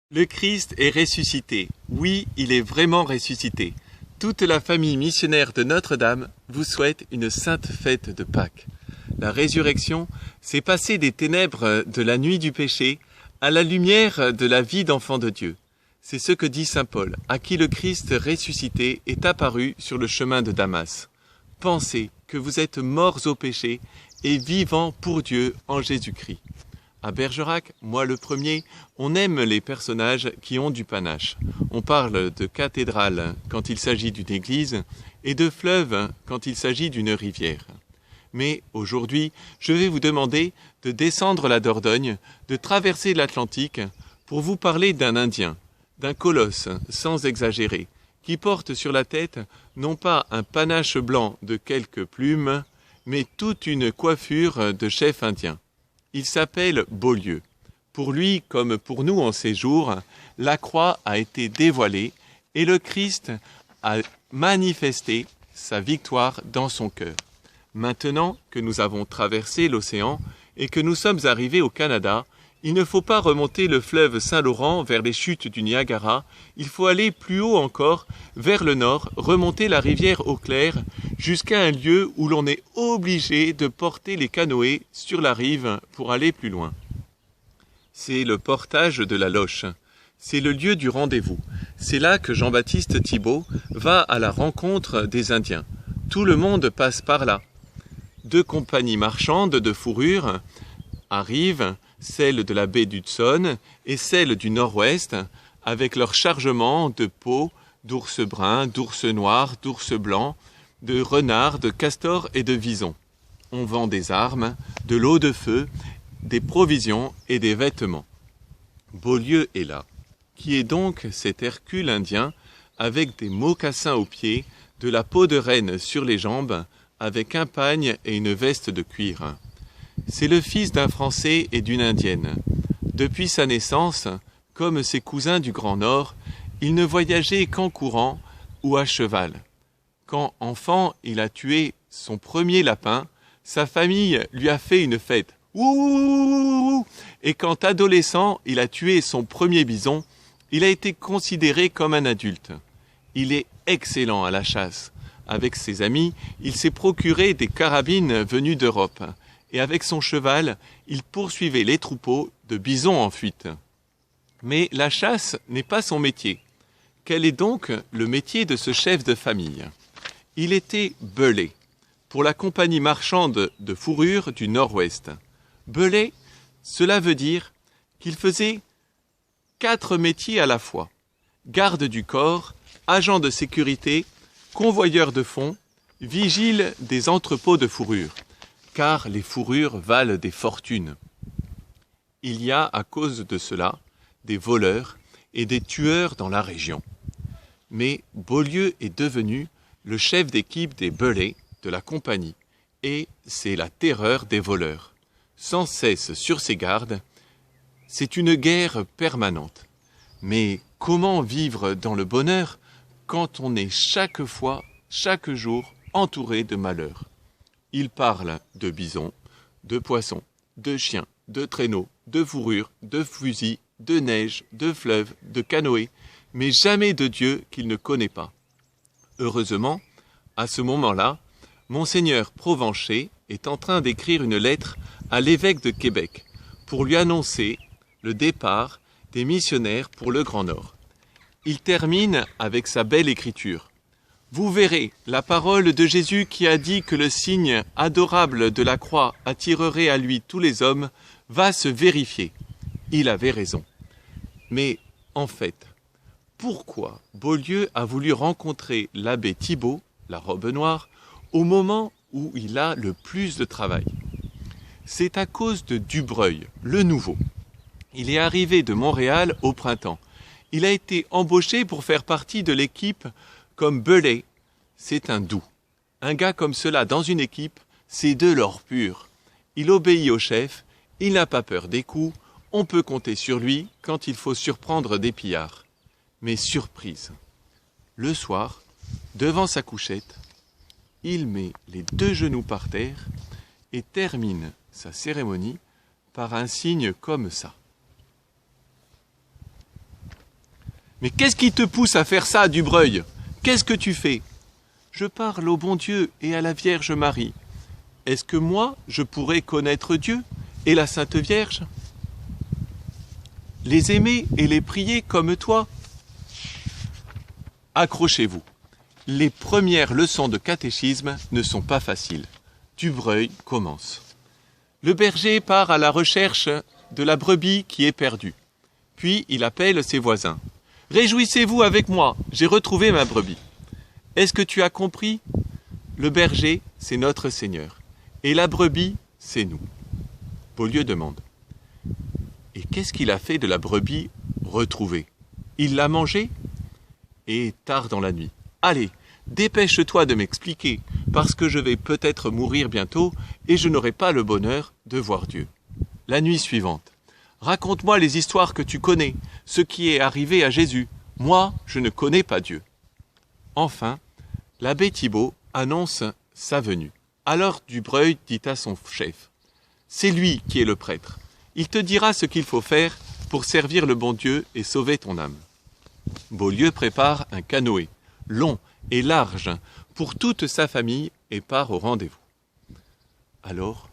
Le Christ est ressuscité. Oui, il est vraiment ressuscité. Toute la famille missionnaire de Notre-Dame vous souhaite une sainte fête de Pâques. La résurrection, c'est passer des ténèbres de la nuit du péché à la lumière de la vie d'enfant de Dieu. C'est ce que dit saint Paul, à qui le Christ ressuscité est apparu sur le chemin de Damas. Pensez que vous êtes morts au péché et vivants pour Dieu en Jésus-Christ. À Bergerac, moi le premier, on aime les personnages qui ont du panache. On parle de cathédrale quand il s'agit d'une église et de fleuve quand il s'agit d'une rivière. Mais aujourd'hui, je vais vous demander de descendre la Dordogne, de traverser l'Atlantique pour vous parler d'un Indien, d'un colosse, sans exagérer, qui porte sur la tête non pas un panache blanc de quelques plumes, mais toute une coiffure de chef indien. Il s'appelle Beaulieu. Pour lui, comme pour nous en ces jours, la croix a été dévoilée et le Christ a manifesté sa victoire dans son cœur. Maintenant que nous avons traversé l'océan et que nous sommes arrivés au Canada, il ne faut pas remonter le fleuve Saint-Laurent vers les chutes du Niagara, il faut aller plus haut encore, vers le nord, remonter la rivière Eau Claire, jusqu'à un lieu où l'on est obligé de porter les canoës sur la rive pour aller plus loin. C'est le portage de la Loche. C'est le lieu du rendez-vous. C'est là que Jean-Baptiste Thibault va à la rencontre des Indiens. Tout le monde passe par là. 2 compagnies marchandes de fourrure arrivent, celle de la baie d'Hudson et celle du Nord-Ouest, avec leur chargement de peaux, d'ours bruns, d'ours noirs, d'ours blancs, de renards, de castors et de visons. On vend des armes, de l'eau de feu, des provisions et des vêtements. Beaulieu est là. Qui est donc cet Hercule indien, avec des mocassins aux pieds, de la peau de renne sur les jambes, avec un pagne et une veste de cuir. C'est le fils d'un Français et d'une Indienne. Depuis sa naissance, comme ses cousins du Grand Nord, il ne voyageait qu'en courant ou à cheval. Quand enfant, il a tué son premier lapin, sa famille lui a fait une fête. Ouh! Et quand adolescent, il a tué son premier bison, il a été considéré comme un adulte. Il est excellent à la chasse. Avec ses amis, il s'est procuré des carabines venues d'Europe. Et avec son cheval, il poursuivait les troupeaux de bisons en fuite. Mais la chasse n'est pas son métier. Quel est donc le métier de ce chef de famille? Il était belé, pour la compagnie marchande de fourrure du Nord-Ouest. Belé, cela veut dire qu'il faisait 4 métiers à la fois. Garde du corps, agent de sécurité, convoyeur de fonds, vigile des entrepôts de fourrure. Car les fourrures valent des fortunes. Il y a, à cause de cela, des voleurs et des tueurs dans la région. Mais Beaulieu est devenu le chef d'équipe des belés de la compagnie, et c'est la terreur des voleurs. Sans cesse sur ses gardes, c'est une guerre permanente. Mais comment vivre dans le bonheur quand on est chaque fois, chaque jour, entouré de malheurs? Il parle de bisons, de poissons, de chiens, de traîneaux, de fourrures, de fusils, de neige, de fleuves, de canoës, mais jamais de Dieu qu'il ne connaît pas. Heureusement, à ce moment-là, Monseigneur Provencher est en train d'écrire une lettre à l'évêque de Québec pour lui annoncer le départ des missionnaires pour le Grand Nord. Il termine avec sa belle écriture. Vous verrez la parole de Jésus qui a dit que le signe adorable de la croix attirerait à lui tous les hommes va se vérifier. Il avait raison. Mais en fait, pourquoi Beaulieu a voulu rencontrer l'abbé Thibault, la robe noire, au moment où il a le plus de travail? C'est à cause de Dubreuil, le nouveau. Il est arrivé de Montréal au printemps. Il a été embauché pour faire partie de l'équipe comme belé. C'est un doux. Un gars comme cela dans une équipe, c'est de l'or pur. Il obéit au chef, il n'a pas peur des coups, on peut compter sur lui quand il faut surprendre des pillards. Mais surprise, le soir, devant sa couchette, il met les 2 genoux par terre et termine sa cérémonie par un signe comme ça. Mais qu'est-ce qui te pousse à faire ça, Dubreuil? Qu'est-ce que tu fais? Je parle au bon Dieu et à la Vierge Marie. Est-ce que moi, je pourrais connaître Dieu et la Sainte Vierge? Les aimer et les prier comme toi? Accrochez-vous. Les premières leçons de catéchisme ne sont pas faciles. Dubreuil commence. Le berger part à la recherche de la brebis qui est perdue. Puis il appelle ses voisins. « Réjouissez-vous avec moi, j'ai retrouvé ma brebis. » Est-ce que tu as compris? Le berger, c'est notre Seigneur. Et la brebis, c'est nous. Beaulieu demande. Et qu'est-ce qu'il a fait de la brebis retrouvée? Il l'a mangée? Et tard dans la nuit. Allez, dépêche-toi de m'expliquer, parce que je vais peut-être mourir bientôt et je n'aurai pas le bonheur de voir Dieu. La nuit suivante. Raconte-moi les histoires que tu connais, ce qui est arrivé à Jésus. Moi, je ne connais pas Dieu. Enfin, l'abbé Thibault annonce sa venue. Alors Dubreuil dit à son chef, « C'est lui qui est le prêtre. Il te dira ce qu'il faut faire pour servir le bon Dieu et sauver ton âme. » Beaulieu prépare un canoë, long et large, pour toute sa famille et part au rendez-vous. Alors,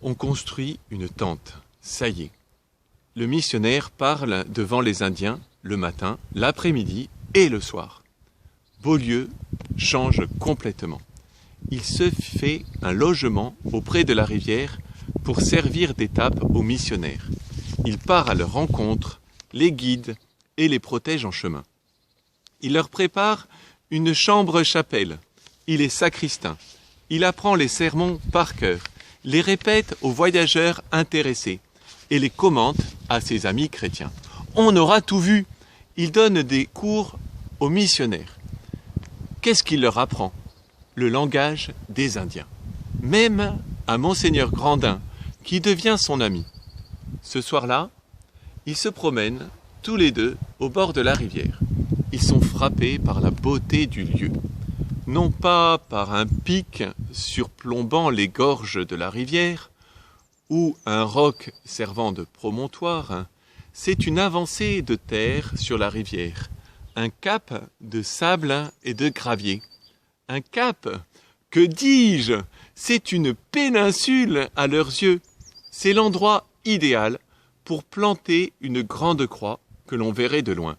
on construit une tente. Ça y est. Le missionnaire parle devant les Indiens le matin, l'après-midi et le soir. Beaulieu change complètement. Il se fait un logement auprès de la rivière pour servir d'étape aux missionnaires. Il part à leur rencontre, les guide et les protège en chemin. Il leur prépare une chambre-chapelle. Il est sacristain. Il apprend les sermons par cœur, les répète aux voyageurs intéressés et les commente à ses amis chrétiens. On aura tout vu. Il donne des cours aux missionnaires. Qu'est-ce qu'il leur apprend? Le langage des Indiens. Même à Monseigneur Grandin, qui devient son ami. Ce soir-là, ils se promènent tous les deux au bord de la rivière. Ils sont frappés par la beauté du lieu. Non pas par un pic surplombant les gorges de la rivière, ou un roc servant de promontoire, c'est une avancée de terre sur la rivière, un cap de sable et de gravier. Un cap, que dis-je? C'est une péninsule à leurs yeux. C'est l'endroit idéal pour planter une grande croix que l'on verrait de loin.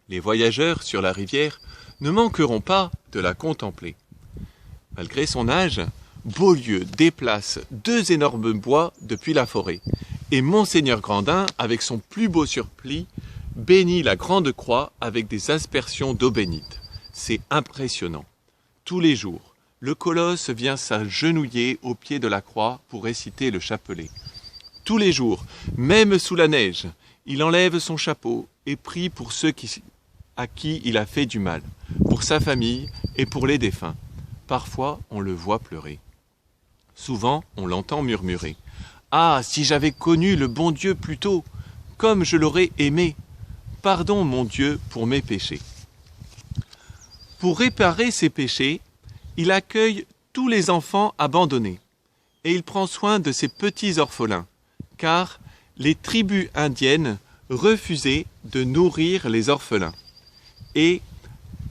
Les voyageurs sur la rivière ne manqueront pas de la contempler. Malgré son âge, Beaulieu déplace 2 énormes bois depuis la forêt, et Monseigneur Grandin, avec son plus beau surplis, bénit la grande croix avec des aspersions d'eau bénite. C'est impressionnant. Tous les jours, le colosse vient s'agenouiller au pied de la croix pour réciter le chapelet. Tous les jours, même sous la neige, il enlève son chapeau et prie pour ceux à qui il a fait du mal, pour sa famille et pour les défunts. Parfois, on le voit pleurer. Souvent, on l'entend murmurer. « Ah, si j'avais connu le bon Dieu plus tôt, comme je l'aurais aimé. Pardon, mon Dieu, pour mes péchés. » Pour réparer ses péchés, il accueille tous les enfants abandonnés et il prend soin de ses petits orphelins, car les tribus indiennes refusaient de nourrir les orphelins. Et,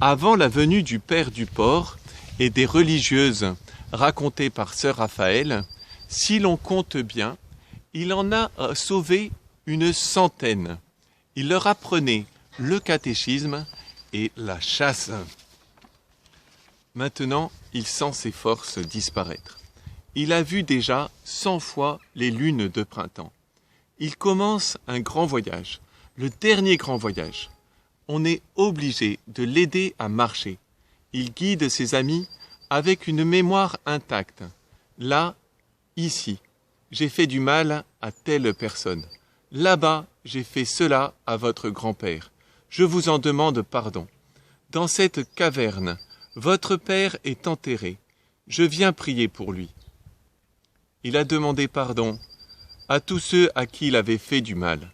avant la venue du Père du Port et des religieuses racontées par sœur Raphaël, si l'on compte bien, il en a sauvé une centaine. Il leur apprenait le catéchisme et la chasse. Maintenant, il sent ses forces disparaître. Il a vu déjà 100 fois les lunes de printemps. Il commence un grand voyage, le dernier grand voyage. On est obligé de l'aider à marcher. Il guide ses amis avec une mémoire intacte. Là, ici, j'ai fait du mal à telle personne. Là-bas, j'ai fait cela à votre grand-père. Je vous en demande pardon. Dans cette caverne, votre père est enterré. Je viens prier pour lui. Il a demandé pardon à tous ceux à qui il avait fait du mal.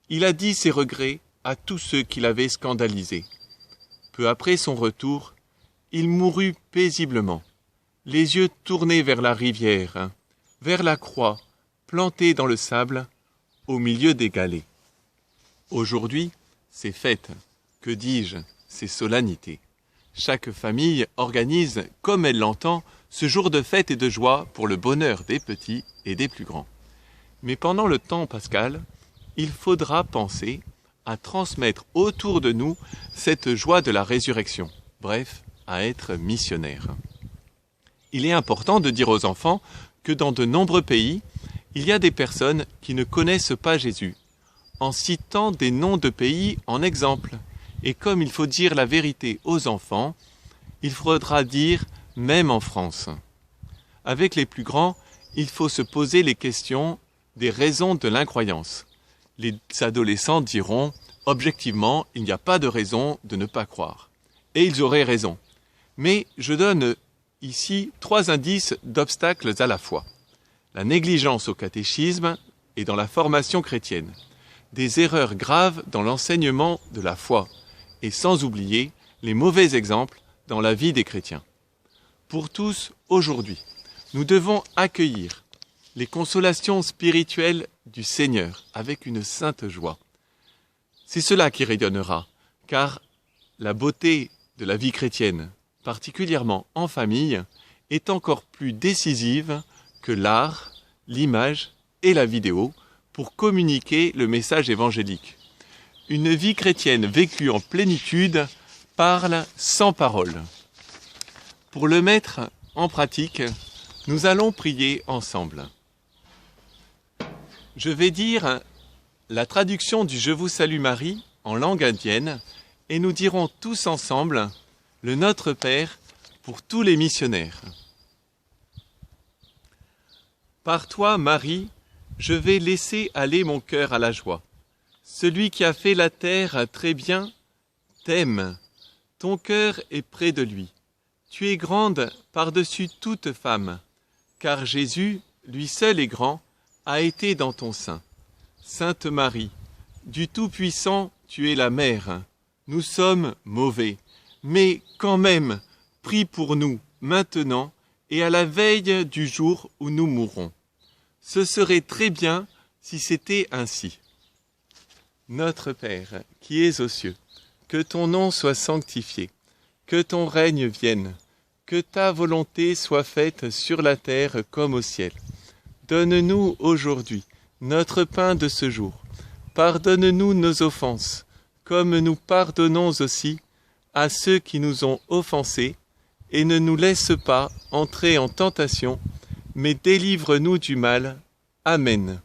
Il a dit ses regrets à tous ceux qui l'avaient scandalisé. Peu après son retour, il mourut paisiblement, les yeux tournés vers la rivière, vers la croix, plantée dans le sable, au milieu des galets. Aujourd'hui, ces fêtes, que dis-je, ces solennités. Chaque famille organise, comme elle l'entend, ce jour de fête et de joie pour le bonheur des petits et des plus grands. Mais pendant le temps pascal, il faudra penser à transmettre autour de nous cette joie de la résurrection, bref, à être missionnaire. Il est important de dire aux enfants que dans de nombreux pays, il y a des personnes qui ne connaissent pas Jésus, en citant des noms de pays en exemple. Et comme il faut dire la vérité aux enfants, il faudra dire même en France. Avec les plus grands, il faut se poser les questions des raisons de l'incroyance. Les adolescents diront « Objectivement, il n'y a pas de raison de ne pas croire ». Et ils auraient raison. Mais je donne ici 3 indices d'obstacles à la foi. La négligence au catéchisme et dans la formation chrétienne. Des erreurs graves dans l'enseignement de la foi. Et sans oublier les mauvais exemples dans la vie des chrétiens. Pour tous, aujourd'hui, nous devons accueillir les consolations spirituelles du Seigneur avec une sainte joie. C'est cela qui rayonnera, car la beauté de la vie chrétienne, particulièrement en famille, est encore plus décisive que l'art, l'image et la vidéo pour communiquer le message évangélique. Une vie chrétienne vécue en plénitude parle sans parole. Pour le mettre en pratique, nous allons prier ensemble. Je vais dire la traduction du « Je vous salue Marie » en langue indienne et nous dirons tous ensemble le Notre Père pour tous les missionnaires. Par toi, Marie, je vais laisser aller mon cœur à la joie. Celui qui a fait la terre très bien t'aime. Ton cœur est près de lui. Tu es grande par-dessus toute femme, car Jésus, lui seul est grand, a été dans ton sein. Sainte Marie, du Tout-Puissant, tu es la mère. Nous sommes mauvais, mais quand même, prie pour nous maintenant et à la veille du jour où nous mourrons. Ce serait très bien si c'était ainsi. Notre Père, qui es aux cieux, que ton nom soit sanctifié, que ton règne vienne, que ta volonté soit faite sur la terre comme au ciel. Donne-nous aujourd'hui notre pain de ce jour. Pardonne-nous nos offenses, comme nous pardonnons aussi à ceux qui nous ont offensés, et ne nous laisse pas entrer en tentation, mais délivre-nous du mal. Amen.